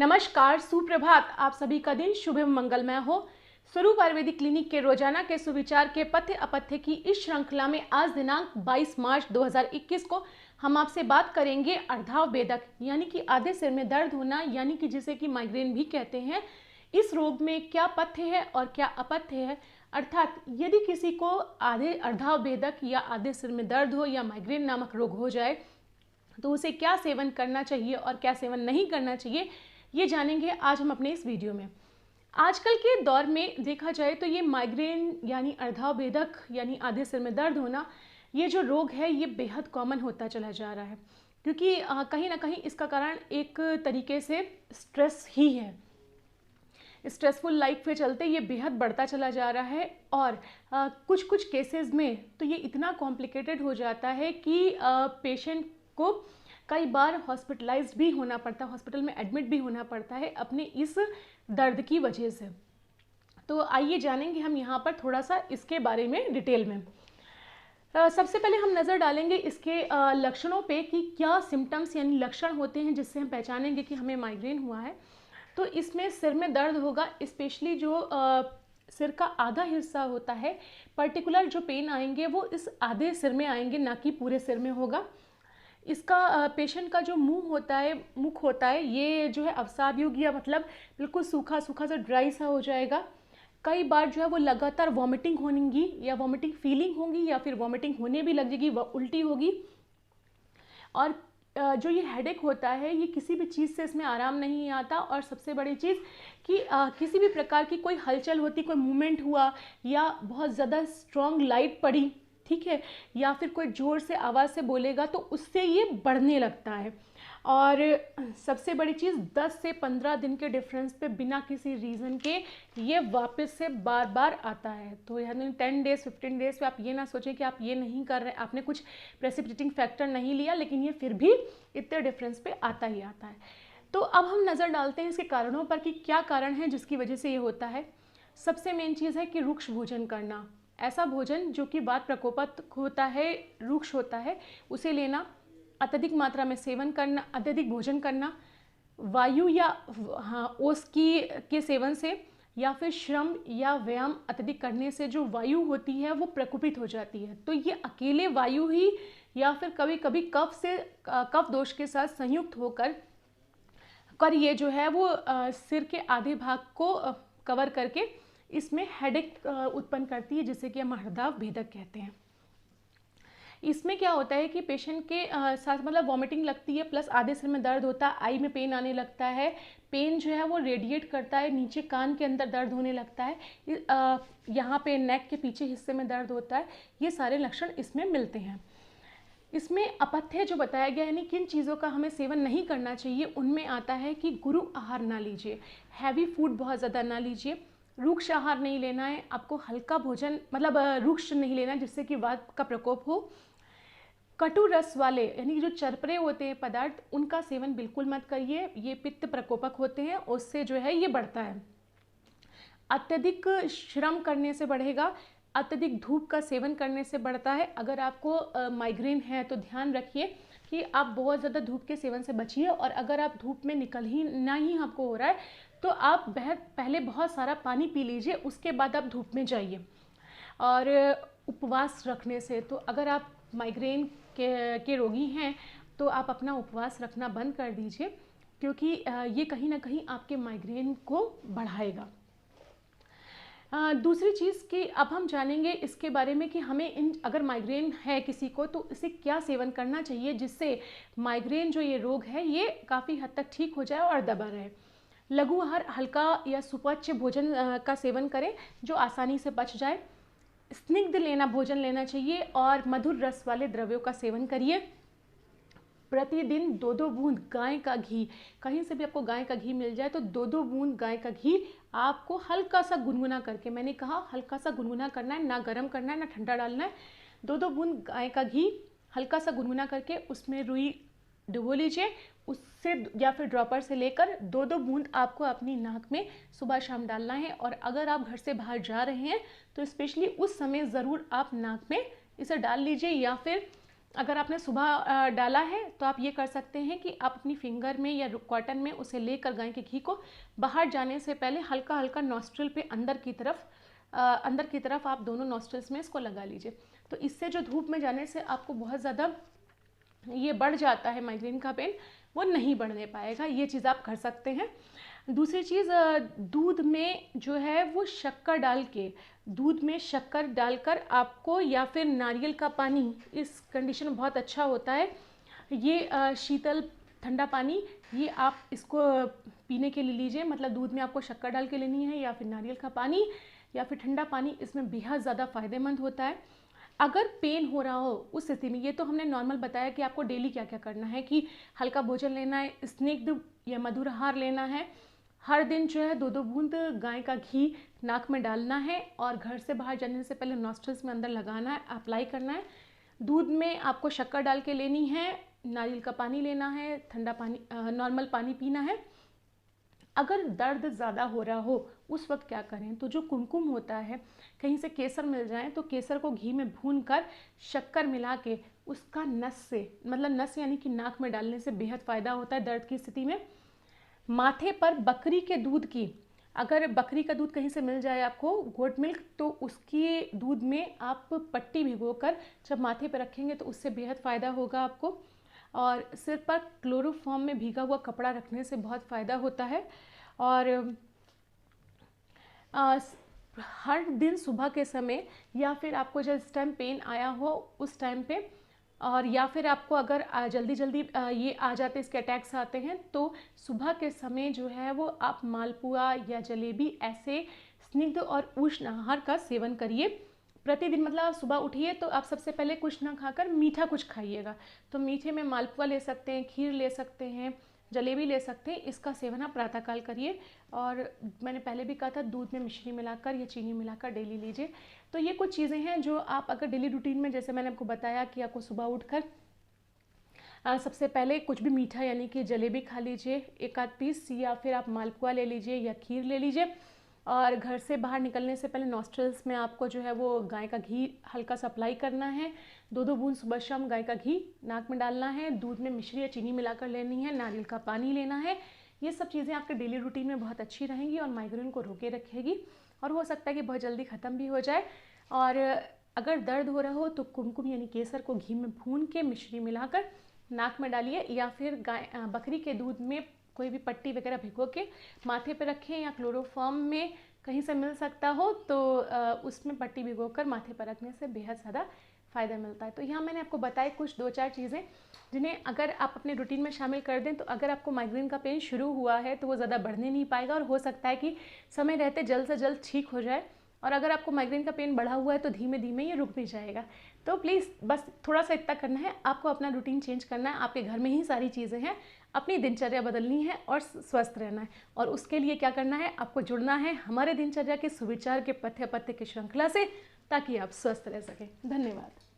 नमस्कार, सुप्रभात। आप सभी का दिन शुभ एवं मंगलमय हो। स्वरूप आयुर्वेदिक क्लिनिक के रोजाना के सुविचार के पथ्य अपथ्य की इस श्रृंखला में आज दिनांक 22 मार्च 2021 को हम आपसे बात करेंगे अर्धाववेदक यानी कि आधे सिर में दर्द होना, यानी कि जिसे कि माइग्रेन भी कहते हैं। इस रोग में क्या पथ्य है और क्या अपथ्य है, अर्थात यदि किसी को आधे अर्धाववेदक या आधे सिर में दर्द हो या माइग्रेन नामक रोग हो जाए तो उसे क्या सेवन करना चाहिए और क्या सेवन नहीं करना चाहिए, ये जानेंगे आज हम अपने इस वीडियो में। आजकल के दौर में देखा जाए तो ये माइग्रेन यानी अर्धाववेदक यानी आधे सिर में दर्द होना, ये जो रोग है ये बेहद कॉमन होता चला जा रहा है, क्योंकि कहीं ना कहीं इसका कारण एक तरीके से स्ट्रेस ही है। स्ट्रेसफुल लाइफ के चलते ये बेहद बढ़ता चला जा रहा है और कुछ कुछ केसेस में तो ये इतना कॉम्प्लिकेटेड हो जाता है कि पेशेंट को कई बार हॉस्पिटलाइज्ड भी होना पड़ता है, हॉस्पिटल में एडमिट भी होना पड़ता है अपने इस दर्द की वजह से। तो आइए जानेंगे हम यहाँ पर थोड़ा सा इसके बारे में डिटेल में। सबसे पहले हम नज़र डालेंगे इसके लक्षणों पे कि क्या सिम्टम्स यानी लक्षण होते हैं जिससे हम पहचानेंगे कि हमें माइग्रेन हुआ है। तो इसमें सिर में दर्द होगा, स्पेशली जो सिर का आधा हिस्सा होता है, पर्टिकुलर जो पेन आएंगे वो इस आधे सिर में आएंगे, ना कि पूरे सिर में होगा। इसका पेशेंट का जो मुख होता है ये जो है अवसादयुक्त या मतलब बिल्कुल सूखा सूखा सा ड्राई सा हो जाएगा। कई बार जो है वो लगातार वॉमिटिंग होगी या वॉमिटिंग फीलिंग होगी या फिर वॉमिटिंग होने भी लगेगी, उल्टी होगी। और जो ये हेडेक होता है ये किसी भी चीज़ से इसमें आराम नहीं आता। और सबसे बड़ी चीज़ कि किसी भी प्रकार की कोई हलचल होती, कोई मूवमेंट हुआ या बहुत ज़्यादा स्ट्रॉन्ग लाइट पड़ी, ठीक है, या फिर कोई ज़ोर से आवाज़ से बोलेगा तो उससे ये बढ़ने लगता है। और सबसे बड़ी चीज़ 10 से 15 दिन के डिफरेंस पे बिना किसी रीज़न के ये वापस से बार बार आता है। तो यानी 10 डेज़ 15 डेज़ पे आप ये ना सोचें कि आप ये नहीं कर रहे, आपने कुछ प्रेसिपिटेटिंग फैक्टर नहीं लिया, लेकिन ये फिर भी इतने डिफरेंस पे आता ही आता है। तो अब हम नज़र डालते हैं इसके कारणों पर कि क्या कारण है जिसकी वजह से ये होता है। सबसे मेन चीज़ है कि रुक्ष भोजन करना, ऐसा भोजन जो कि वात प्रकोपक होता है, रुक्ष होता है, उसे लेना, अत्यधिक मात्रा में सेवन करना, अत्यधिक भोजन करना, वायु या ओस के सेवन से या फिर श्रम या व्यायाम अत्यधिक करने से जो वायु होती है वो प्रकोपित हो जाती है। तो ये अकेले वायु ही या फिर कभी कभी कफ दोष के साथ संयुक्त होकर ये जो है वो सिर के आधे भाग को कवर करके इसमें हेडेक उत्पन्न करती है, जिसे कि हम अर्धाववेदक कहते हैं। इसमें क्या होता है कि पेशेंट के साथ मतलब वॉमिटिंग लगती है, प्लस आधे सिर में दर्द होता है, आई में पेन आने लगता है, पेन जो है वो रेडिएट करता है, नीचे कान के अंदर दर्द होने लगता है, यहाँ पे नेक के पीछे हिस्से में दर्द होता है। ये सारे लक्षण इसमें मिलते हैं। इसमें अपथ्य जो बताया गया है, यानी किन चीज़ों का हमें सेवन नहीं करना चाहिए, उनमें आता है कि गुरु आहार ना लीजिए, हैवी फूड बहुत ज़्यादा ना लीजिए, रुक्ष आहार नहीं लेना है, आपको हल्का भोजन मतलब रुक्ष नहीं लेना जिससे कि वात का प्रकोप हो। कटु रस वाले यानी जो चरपरे होते हैं पदार्थ, उनका सेवन बिल्कुल मत करिए, ये पित्त प्रकोपक होते हैं, उससे जो है ये बढ़ता है। अत्यधिक श्रम करने से बढ़ेगा, अत्यधिक धूप का सेवन करने से बढ़ता है। अगर आपको माइग्रेन है तो ध्यान रखिए कि आप बहुत ज़्यादा धूप के सेवन से बचिए, और अगर आप धूप में निकल ही ना ही आपको हो रहा है तो आप पहले बहुत सारा पानी पी लीजिए, उसके बाद आप धूप में जाइए। और उपवास रखने से, तो अगर आप माइग्रेन के रोगी हैं तो आप अपना उपवास रखना बंद कर दीजिए, क्योंकि ये कहीं ना कहीं आपके माइग्रेन को बढ़ाएगा। दूसरी चीज़ कि अब हम जानेंगे इसके बारे में कि हमें अगर माइग्रेन है किसी को तो इसे क्या सेवन करना चाहिए जिससे माइग्रेन जो ये रोग है ये काफ़ी हद तक ठीक हो जाए और दबा रहे। लघु आहार, हल्का या सुपाच्य भोजन का सेवन करें जो आसानी से पच जाए। स्निग्ध भोजन लेना चाहिए और मधुर रस वाले द्रव्यों का सेवन करिए। प्रतिदिन 2-2 बूंद गाय का घी, कहीं से भी आपको गाय का घी मिल जाए तो 2-2 बूंद गाय का घी आपको हल्का सा गुनगुना करके, मैंने कहा हल्का सा गुनगुना करना है, ना गर्म करना है ना ठंडा डालना है। 2-2 बूंद गाय का घी हल्का सा गुनगुना करके उसमें रुई डुबो लीजिए, उससे या फिर ड्रॉपर से लेकर 2-2 बूंद आपको अपनी नाक में सुबह शाम डालना है। और अगर आप घर से बाहर जा रहे हैं तो स्पेशली उस समय ज़रूर आप नाक में इसे डाल लीजिए, या फिर अगर आपने सुबह डाला है तो आप ये कर सकते हैं कि आप अपनी फिंगर में या कॉटन में उसे लेकर गाय के घी को बाहर जाने से पहले हल्का हल्का नॉस्ट्रिल पे अंदर की तरफ आप दोनों नॉस्ट्रिल्स में इसको लगा लीजिए। तो इससे जो धूप में जाने से आपको बहुत ज़्यादा ये बढ़ जाता है माइग्रेन का पेन, वो नहीं बढ़ने पाएगा। ये चीज़ आप कर सकते हैं। दूसरी चीज़, दूध में जो है वो दूध में शक्कर डालकर आपको, या फिर नारियल का पानी, इस कंडीशन में बहुत अच्छा होता है ये शीतल ठंडा पानी, ये आप इसको पीने के लिए लीजिए। मतलब दूध में आपको शक्कर डाल के लेनी है या फिर नारियल का पानी या फिर ठंडा पानी, इसमें बेहद ज़्यादा फ़ायदेमंद होता है। अगर पेन हो रहा हो उस स्थिति में, ये तो हमने नॉर्मल बताया कि आपको डेली क्या क्या करना है, कि हल्का भोजन लेना है, स्निग्ध या मधुर आहार लेना है, हर दिन जो है 2-2 बूंद गाय का घी नाक में डालना है और घर से बाहर जाने से पहले नॉस्ट्रिल्स में अंदर लगाना है, अप्लाई करना है। दूध में आपको शक्कर डाल के लेनी है, नारियल का पानी लेना है, ठंडा पानी, नॉर्मल पानी पीना है। अगर दर्द ज़्यादा हो रहा हो उस वक्त क्या करें, तो जो कुमकुम होता है, कहीं से केसर मिल जाए तो केसर को घी में भून कर शक्कर मिला के उसका नस यानी कि नाक में डालने से बेहद फ़ायदा होता है दर्द की स्थिति में। माथे पर अगर बकरी का दूध कहीं से मिल जाए आपको, गोट मिल्क, तो उसकी दूध में आप पट्टी भिगोकर जब माथे पर रखेंगे तो उससे बेहद फ़ायदा होगा आपको। और सिर पर क्लोरोफॉर्म में भीगा हुआ कपड़ा रखने से बहुत फ़ायदा होता है। और हर दिन सुबह के समय, या फिर आपको जब इस टाइम पेन आया हो उस टाइम पे, और या फिर आपको अगर जल्दी ये आ जाते, इसके अटैक्स आते हैं, तो सुबह के समय जो है वो आप मालपुआ या जलेबी, ऐसे स्निग्ध और उष्ण आहार का सेवन करिए प्रतिदिन। मतलब आप सुबह उठिए तो आप सबसे पहले कुछ ना खाकर मीठा कुछ खाइएगा। तो मीठे में मालपुआ ले सकते हैं, खीर ले सकते हैं, जलेबी ले सकते हैं। इसका सेवन आप प्रातःकाल करिए। और मैंने पहले भी कहा था, दूध में मिश्री मिलाकर या चीनी मिलाकर डेली लीजिए। तो ये कुछ चीज़ें हैं जो आप अगर डेली रूटीन में, जैसे मैंने आपको बताया कि आपको सुबह उठकर सबसे पहले कुछ भी मीठा यानी कि जलेबी खा लीजिए 1-8 पीस, या फिर आप मालपुआ ले लीजिए या खीर ले लीजिए। और घर से बाहर निकलने से पहले नॉस्ट्रल्स में आपको जो है वो गाय का घी हल्का सा अप्लाई करना है। 2-2 बूंद सुबह शाम गाय का घी नाक में डालना है। दूध में मिश्री या चीनी मिलाकर लेनी है। नारियल का पानी लेना है। ये सब चीज़ें आपके डेली रूटीन में बहुत अच्छी रहेंगी और माइग्रेन को रोके रखेगी, और हो सकता है कि बहुत जल्दी ख़त्म भी हो जाए। और अगर दर्द हो रहा हो तो कुमकुम यानी केसर को घी में भून के मिश्री मिलाकर नाक में डालिए, या फिर बकरी के दूध में कोई भी पट्टी वगैरह भिगो के माथे पे रखें, या क्लोरोफॉर्म में कहीं से मिल सकता हो तो उसमें पट्टी भिगोकर माथे पर रखने से बेहद ज़्यादा फ़ायदा मिलता है। तो यहाँ मैंने आपको बताई कुछ 2-4 चीज़ें, जिन्हें अगर आप अपने रूटीन में शामिल कर दें तो अगर आपको माइग्रेन का पेन शुरू हुआ है तो वो ज़्यादा बढ़ने नहीं पाएगा, और हो सकता है कि समय रहते जल्द से जल्द ठीक हो जाए। और अगर आपको माइग्रेन का पेन बढ़ा हुआ है तो धीमे धीमे ये रुक भी जाएगा। तो प्लीज़ बस थोड़ा सा इतना करना है, आपको अपना रूटीन चेंज करना है। आपके घर में ही सारी चीज़ें हैं, अपनी दिनचर्या बदलनी है और स्वस्थ रहना है। और उसके लिए क्या करना है, आपको जुड़ना है हमारे दिनचर्या के सुविचार के पथ्य की श्रृंखला से, ताकि आप स्वस्थ रह सकें। धन्यवाद।